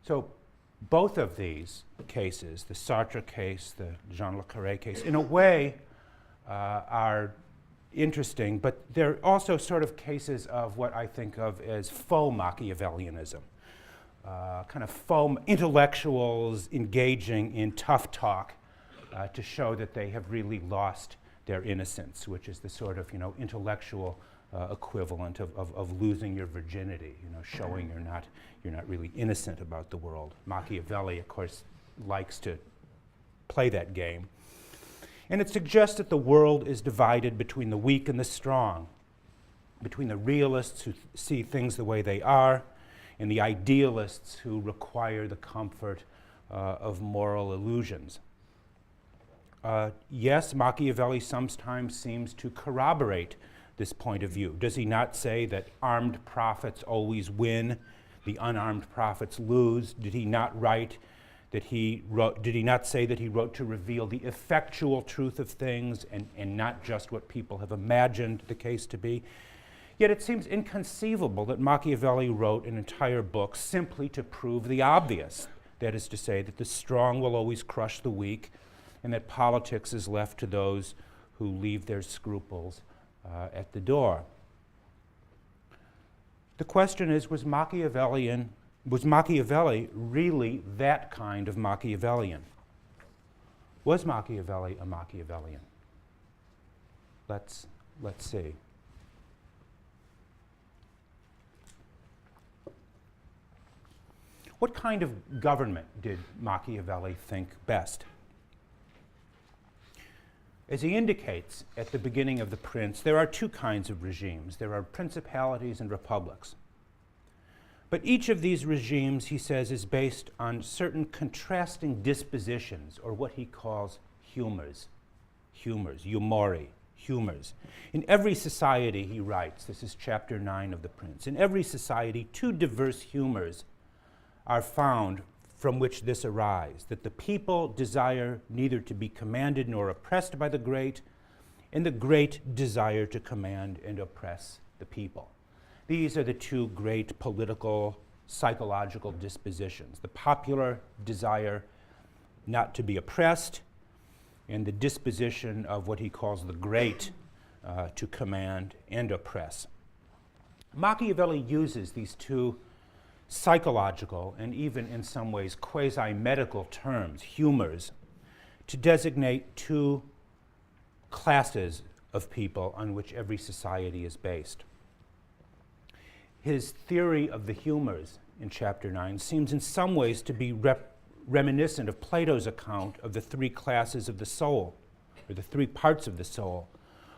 So both of these cases, the Sartre case, the Jean Le Carré case, in a way are interesting, but they're also sort of cases of what I think of as faux Machiavellianism, kind of faux intellectuals engaging in tough talk to show that they have really lost their innocence, which is the sort of intellectual equivalent of losing your virginity, showing you're not really innocent about the world. Machiavelli, of course, likes to play that game. And it suggests that the world is divided between the weak and the strong, between the realists who see things the way they are and the idealists who require the comfort of moral illusions. Yes, Machiavelli sometimes seems to corroborate this point of view. Does he not say that armed prophets always win, the unarmed prophets lose? Did he not write that did he not say that he wrote to reveal the effectual truth of things and not just what people have imagined the case to be? Yet it seems inconceivable that Machiavelli wrote an entire book simply to prove the obvious. That is to say that the strong will always crush the weak and that politics is left to those who leave their scruples at the door. The question is, was Machiavelli really that kind of Machiavellian? Was Machiavelli a Machiavellian? Let's see. What kind of government did Machiavelli think best? As he indicates at the beginning of The Prince, there are two kinds of regimes. There are principalities and republics. But each of these regimes, he says, is based on certain contrasting dispositions, or what he calls humors, humori, humors. In every society, he writes, this is chapter 9 of The Prince, in every society, two diverse humors are found from which this arise, that the people desire neither to be commanded nor oppressed by the great, and the great desire to command and oppress the people. These are the two great political, psychological dispositions. The popular desire not to be oppressed, and the disposition of what he calls the great to command and oppress. Machiavelli uses these two psychological and even in some ways quasi-medical terms, humors, to designate two classes of people on which every society is based. His theory of the humors in chapter 9 seems in some ways to be reminiscent of Plato's account of the three classes of the soul, or the three parts of the soul,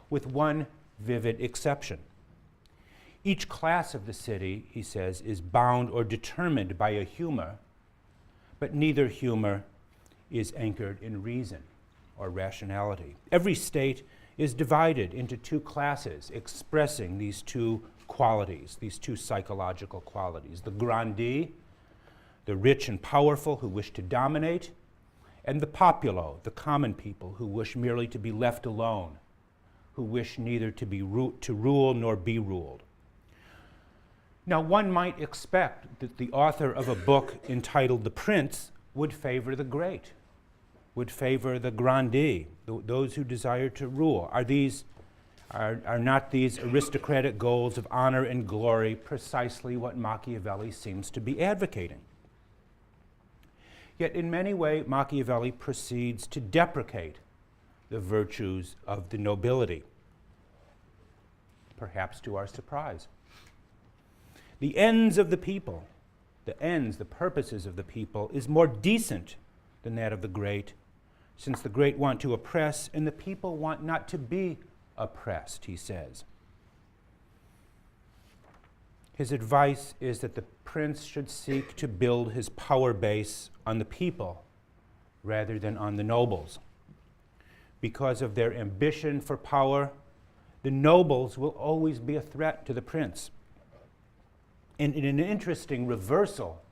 with one vivid exception. Each class of the city, he says, is bound or determined by a humor, but neither humor is anchored in reason or rationality. Every state is divided into two classes expressing these two qualities, these two psychological qualities. The grandi, the rich and powerful who wish to dominate, and the populo, the common people who wish merely to be left alone, who wish neither to rule nor be ruled. Now, one might expect that the author of a book entitled The Prince would favor the great, would favor the grandi, those who desire to rule. Are not these aristocratic goals of honor and glory precisely what Machiavelli seems to be advocating? Yet in many ways, Machiavelli proceeds to deprecate the virtues of the nobility, perhaps to our surprise. The ends of the people, the purposes of the people, is more decent than that of the great, since the great want to oppress and the people want not to be oppressed, he says. His advice is that the prince should seek to build his power base on the people rather than on the nobles. Because of their ambition for power, the nobles will always be a threat to the prince. And in an interesting reversal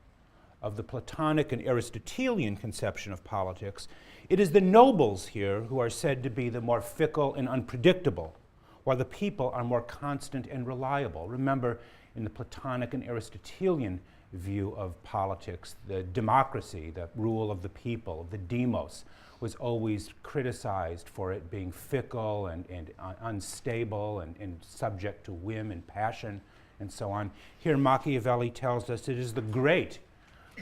of the Platonic and Aristotelian conception of politics, it is the nobles here who are said to be the more fickle and unpredictable, while the people are more constant and reliable. Remember, in the Platonic and Aristotelian view of politics. The democracy, the rule of the people, the demos, was always criticized for it being fickle and unstable and subject to whim and passion and so on. Here Machiavelli tells us it is the great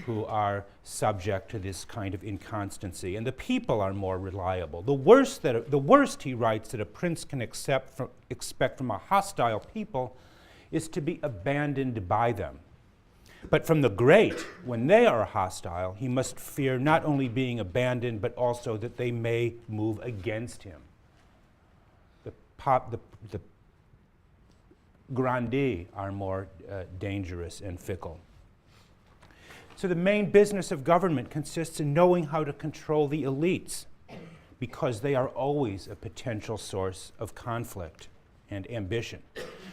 who are subject to this kind of inconstancy, and the people are more reliable. The worst, he writes, that a prince can expect from a hostile people is to be abandoned by them. But from the great, when they are hostile, he must fear not only being abandoned, but also that they may move against him. The grandi are more dangerous and fickle. So the main business of government consists in knowing how to control the elites, because they are always a potential source of conflict and ambition.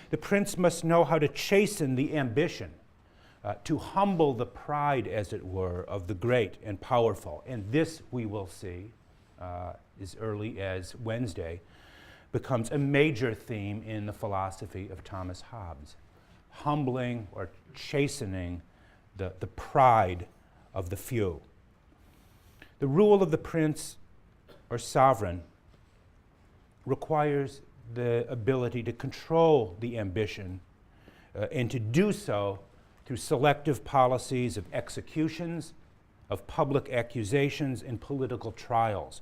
The prince must know how to chasten the ambition, to humble the pride, as it were, of the great and powerful. And this, we will see, as early as Wednesday, becomes a major theme in the philosophy of Thomas Hobbes. Humbling or chastening the pride of the few. The rule of the prince or sovereign requires the ability to control the ambition and to do so through selective policies of executions, of public accusations, and political trials.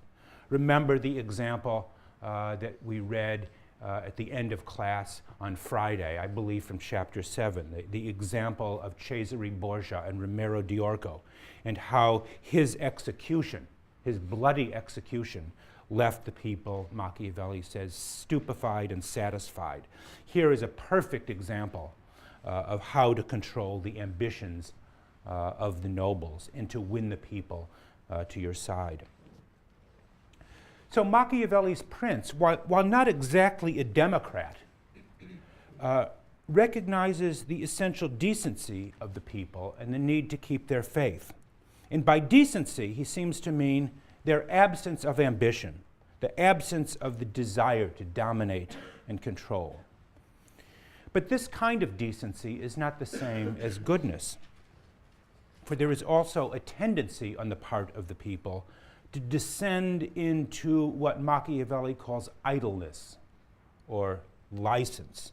Remember the example that we read at the end of class on Friday, I believe from chapter 7, the example of Cesare Borgia and Romero d'Orco, and how his execution, his bloody execution, left the people, Machiavelli says, stupefied and satisfied. Here is a perfect example of how to control the ambitions of the nobles and to win the people to your side. So Machiavelli's prince, while not exactly a democrat, recognizes the essential decency of the people and the need to keep their faith. And by decency, he seems to mean their absence of ambition, the absence of the desire to dominate and control. But this kind of decency is not the same as goodness, for there is also a tendency on the part of the people to descend into what Machiavelli calls idleness or license.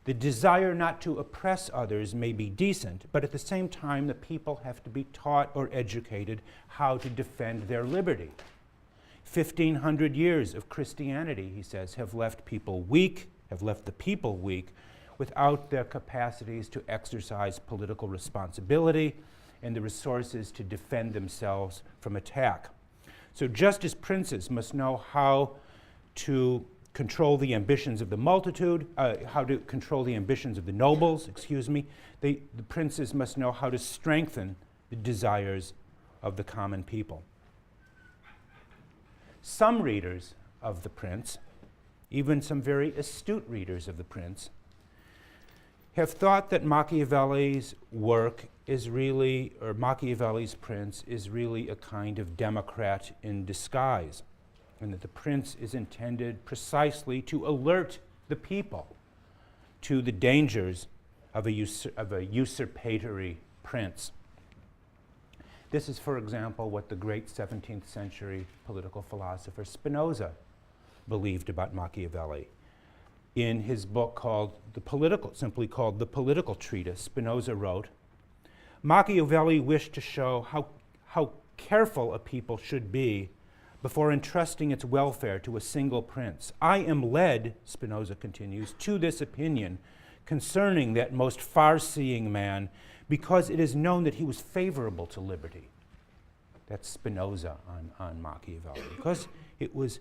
The desire not to oppress others may be decent, but at the same time, the people have to be taught or educated how to defend their liberty. 1,500 years of Christianity, he says, have left people weak, have left the people weak, without their capacities to exercise political responsibility and the resources to defend themselves from attack. So just as princes must know how to control the ambitions of the multitude, how to control the ambitions of the nobles, the princes must know how to strengthen the desires of the common people. Some readers of the prince, even some very astute readers of the prince, have thought that Machiavelli's work is really, or Machiavelli's prince is really a kind of democrat in disguise, and that the prince is intended precisely to alert the people to the dangers of a usurpatory prince. This is, for example, what the great 17th century political philosopher Spinoza believed about Machiavelli. In his book simply called The Political Treatise, Spinoza wrote, Machiavelli wished to show how careful a people should be before entrusting its welfare to a single prince. I am led, Spinoza continues, to this opinion concerning that most far-seeing man because it is known that he was favorable to liberty. That's Spinoza on Machiavelli. Because he was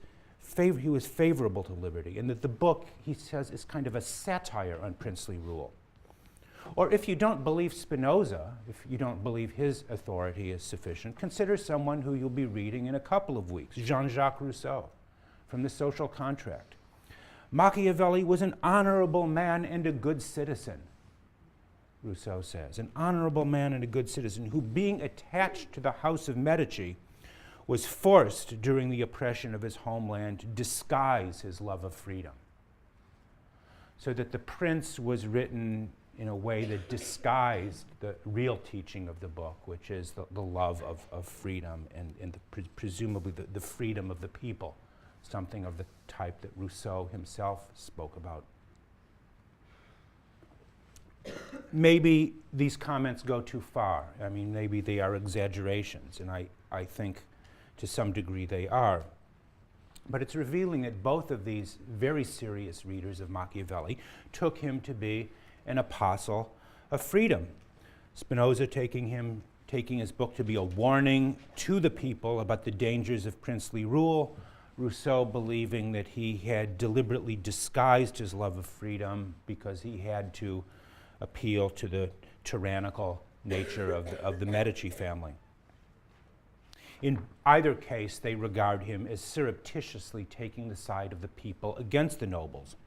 favorable to liberty, and that the book, he says, is kind of a satire on princely rule. Or if you don't believe Spinoza, if you don't believe his authority is sufficient, consider someone who you'll be reading in a couple of weeks, Jean-Jacques Rousseau, from The Social Contract. Machiavelli was an honorable man and a good citizen, Rousseau says, an honorable man and a good citizen who, being attached to the House of Medici, was forced during the oppression of his homeland to disguise his love of freedom. So that the prince was written in a way that disguised the real teaching of the book, which is the love of freedom and presumably the freedom of the people, something of the type that Rousseau himself spoke about. Maybe these comments go too far. I mean, maybe they are exaggerations, and I think to some degree they are. But it's revealing that both of these very serious readers of Machiavelli took him to be an apostle of freedom. Spinoza taking his book to be a warning to the people about the dangers of princely rule, Rousseau believing that he had deliberately disguised his love of freedom because he had to appeal to the tyrannical nature of the Medici family. In either case, they regard him as surreptitiously taking the side of the people against the nobles.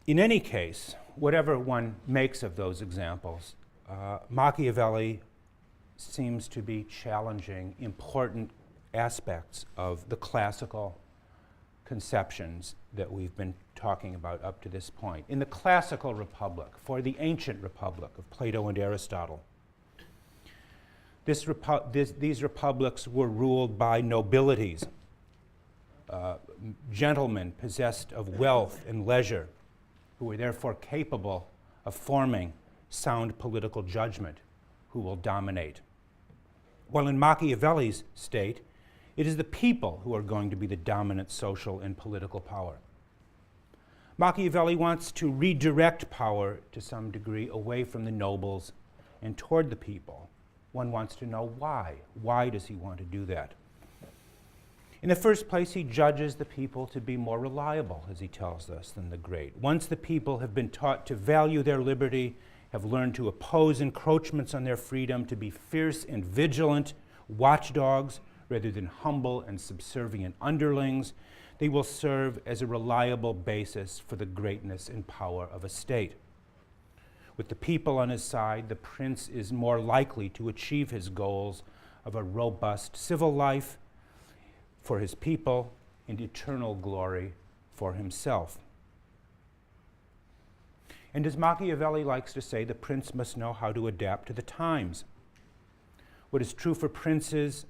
In any case, whatever one makes of those examples, Machiavelli seems to be challenging important aspects of the classical conceptions that we've been talking about up to this point. In the classical republic, for the ancient republic of Plato and Aristotle, these republics were ruled by nobilities, gentlemen possessed of wealth and leisure, who were therefore capable of forming sound political judgment, who will dominate. While in Machiavelli's state, it is the people who are going to be the dominant social and political power. Machiavelli wants to redirect power to some degree away from the nobles and toward the people. One wants to know why. Why does he want to do that? In the first place, he judges the people to be more reliable, as he tells us, than the great. Once the people have been taught to value their liberty, have learned to oppose encroachments on their freedom, to be fierce and vigilant watchdogs rather than humble and subservient underlings, they will serve as a reliable basis for the greatness and power of a state. With the people on his side, the prince is more likely to achieve his goals of a robust civil life for his people and eternal glory for himself. And as Machiavelli likes to say, the prince must know how to adapt to the times. What is true for princes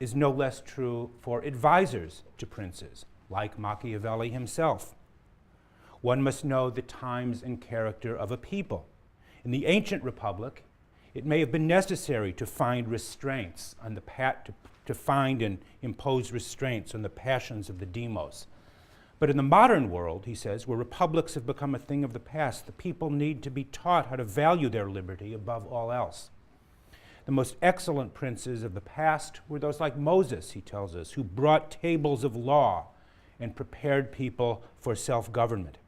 is no less true for advisors to princes, like Machiavelli himself. One must know the times and character of a people. In the ancient republic, it may have been necessary to find restraints on to find and impose restraints on the passions of the demos. But in the modern world, he says, where republics have become a thing of the past, the people need to be taught how to value their liberty above all else. The most excellent princes of the past were those like Moses, he tells us, who brought tables of law and prepared people for self-government.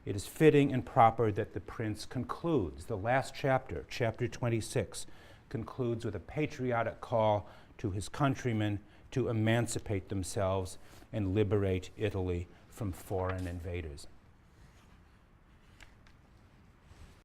It is fitting and proper that the prince concludes, the last chapter, chapter 26, concludes with a patriotic call to his countrymen to emancipate themselves and liberate Italy from foreign invaders.